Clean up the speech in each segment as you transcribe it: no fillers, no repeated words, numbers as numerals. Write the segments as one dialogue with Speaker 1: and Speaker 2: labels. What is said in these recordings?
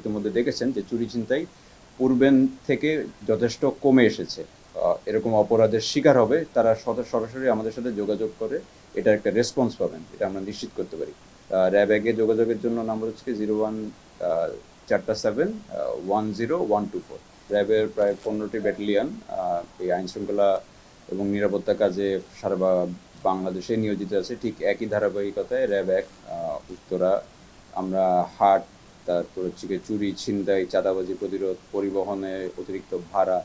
Speaker 1: ইতিমধ্যে দেখেছেন যে চুরি ছিনতাই পূর্বের থেকে যথেষ্ট কমে এসেছে। এরকম অপরাধের শিকার হবে তারা সরাসরি আমাদের সাথে যোগাযোগ করে এটার একটা রেসপন্স পাবেন, এটা আমরা নিশ্চিত করতে পারি। র্যাব একে যোগাযোগের জন্য নাম্বার হচ্ছে 01 4 7 10124। র্যাবের প্রায় 15টি ব্যাটালিয়ন এই আইন শৃঙ্খলা এবং নিরাপত্তা কাজে সারা বাংলাদেশে নিয়োজিত আছে। ঠিক একই ধারাবাহিকতায় র্যাব এক উত্তরা আমরা হাট, তারপর হচ্ছে গিয়ে চুরি ছিনতাই চাঁদাবাজি প্রতিরোধ, পরিবহনে অতিরিক্ত ভাড়া,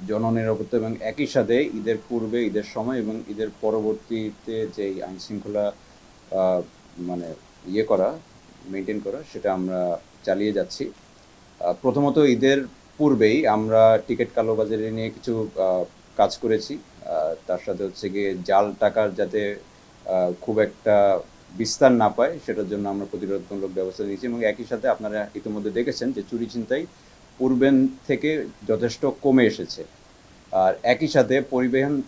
Speaker 1: জননিরাপত্তা এবং একই সাথে ঈদের পূর্বে, ঈদের সময় এবং ঈদের পরবর্তীতে যেই আইন শৃঙ্খলা মানে করা, মেনটেন করা, সেটা আমরা চালিয়ে যাচ্ছি। প্রথমত ঈদের পূর্বেই আমরা টিকিট কালোবাজারি নিয়ে কিছু কাজ করেছি। তার সাথে হচ্ছে গিয়ে জাল টাকার যাতে খুব একটা বিস্তার না পায় সেটার জন্য আমরা প্রতিরোধমূলক ব্যবস্থা নিয়েছি এবং একই সাথে আপনারা ইতিমধ্যে দেখেছেন যে চুরি ছিনতাই পূর্বের থেকে যথেষ্ট কমে এসেছে। আর একই সাথে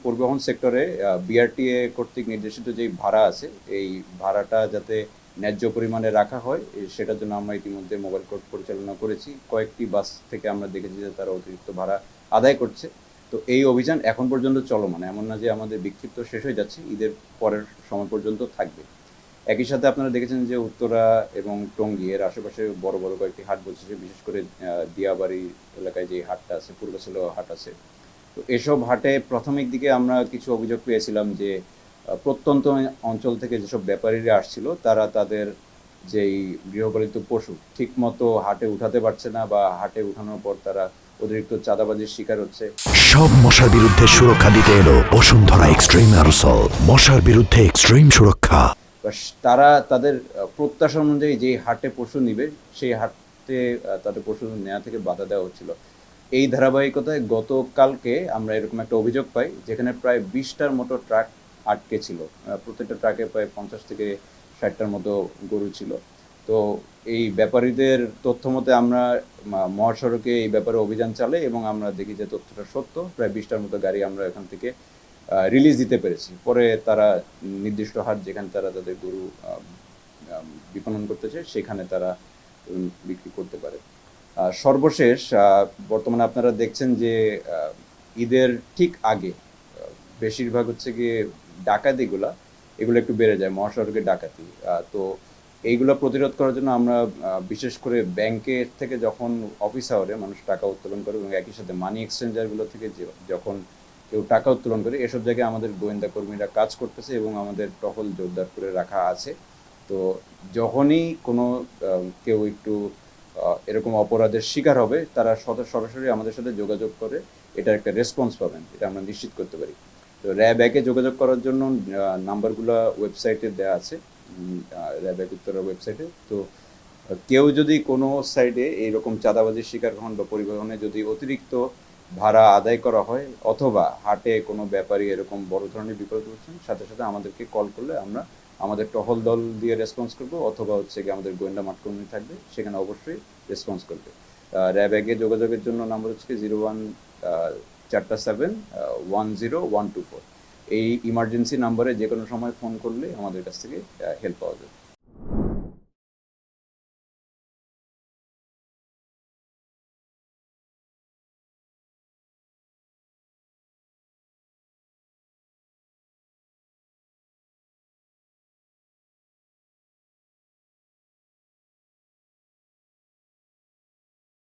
Speaker 1: পরিবহন সেক্টরে বিআরটিএ কর্তৃক নির্দেশিত যেই ভাড়া আছে এই ভাড়াটা যাতে ন্যায্য পরিমাণে রাখা হয় সেটার জন্য আমরা ইতিমধ্যে মোবাইল কোর্ট পরিচালনা করেছি। কয়েকটি বাস থেকে আমরা দেখেছি যে তারা অতিরিক্ত ভাড়া আদায় করছে। তো এই অভিযান এখন পর্যন্ত চলমান, এমন না যে আমাদের বিক্ষিপ্ত শেষ হয়ে যাচ্ছে, ঈদের পরের সময় পর্যন্ত থাকবে। একই সাথে আপনারা দেখেছেন যে উত্তরা এবং টঙ্গী এর আশেপাশে বড় বড় কয়েকটি হাট বসেছে, বিশেষ করে দিয়াবাড়ি এলাকায় যে হাটটা আছে, পূর্বাচল হাট আছে। তো এসব হাটে প্রাথমিক দিকে আমরা কিছু অভিযোগ পেয়েছিলাম যে প্রত্যন্ত অঞ্চল থেকে যেসব ব্যাপারীরা আসছিল তারা তাদের যেই গৃহপালিত পশু ঠিক মতো হাটে উঠাতে পারছে না, বা হাটে উঠানোর পর তারা অতিরিক্ত চাঁদাবাজির শিকার হচ্ছে।
Speaker 2: সব মশার বিরুদ্ধে সুরক্ষা দিতে এলো বসুন্ধরা এক্সট্রিম অ্যারোসল, মশার বিরুদ্ধে এক্সট্রিম সুরক্ষা।
Speaker 1: তারা তাদের প্রত্যাশা অনুযায়ী যেই হাটে পশু নিবে সেই হাটে তাদের পশু নেওয়া থেকে বাধা দেওয়া হচ্ছিল। এই ধারাবাহিকতায় গতকালকে আমরা এরকম একটা অভিযোগ পাই যেখানে প্রায় 20টার মতো ট্রাক আটকে ছিল। প্রত্যেকটা ট্রাকে প্রায় 50 থেকে 60টার মতো গরু ছিল। তো এই ব্যাপারীদের তথ্য মতে আমরা মহাসড়কে এই ব্যাপারে অভিযান চালাই এবং আমরা দেখি যে তথ্যটা সত্য। প্রায় 20টার মতো গাড়ি আমরা এখান থেকে রিলিজ দিতে পেরেছি। পরে তারা নির্দিষ্ট হাট যেখানে তারা তাদের গরু বিপণন করতে চায় সেখানে তারা বিক্রি করতে পারে। সর্বশেষ বর্তমানে আপনারা দেখছেন যে ঈদের ঠিক আগে বেশিরভাগ হচ্ছে গিয়ে ডাকাতিগুলো এগুলো একটু বেড়ে যায়, মহাসড়কে ডাকাতি। তো এইগুলো প্রতিরোধ করার জন্য আমরা বিশেষ করে ব্যাংকের থেকে যখন অফিস আওয়ারে মানুষ টাকা উত্তোলন করে এবং একই সাথে মানি এক্সচেঞ্জারগুলো থেকে যখন কেউ টাকা উত্তোলন করে, এসব জায়গায় আমাদের গোয়েন্দা কর্মীরা কাজ করতেছে এবং আমাদের টহল জোরদার করে রাখা আছে। তো যখনই কোনো কেউ একটু এরকম অপরাধের শিকার হবে তারা সরাসরি আমাদের সাথে যোগাযোগ করে এটার একটা রেসপন্স পাবেন, এটা আমরা নিশ্চিত করতে পারি। তো র্যাব একে যোগাযোগ করার জন্য নাম্বারগুলো ওয়েবসাইটে দেওয়া আছে, র্যাব এক উত্তরের ওয়েবসাইটে। তো কেউ যদি কোনো সাইডে এইরকম চাঁদাবাজির শিকার হন বা পরিবহনে যদি অতিরিক্ত ভাড়া আদায় করা হয় অথবা হাটে কোনো ব্যাপারী এরকম বড় ধরনের বিপদ হচ্ছেন, সাথে সাথে আমাদেরকে কল করলে আমরা আমাদের টহল দল দিয়ে রেসপন্স করব, অথবা হচ্ছে কি আমাদের গোয়েন্দা মাঠকর্মী থাকবে সেখানে অবশ্যই রেসপন্স করবে। র্যাব একে যোগাযোগের জন্য নাম্বার হচ্ছে 01 4 7 10124। এই ইমার্জেন্সি নাম্বারে যে কোনো সময় ফোন করলে আমাদের কাছ থেকে হেল্প পাওয়া যাবে।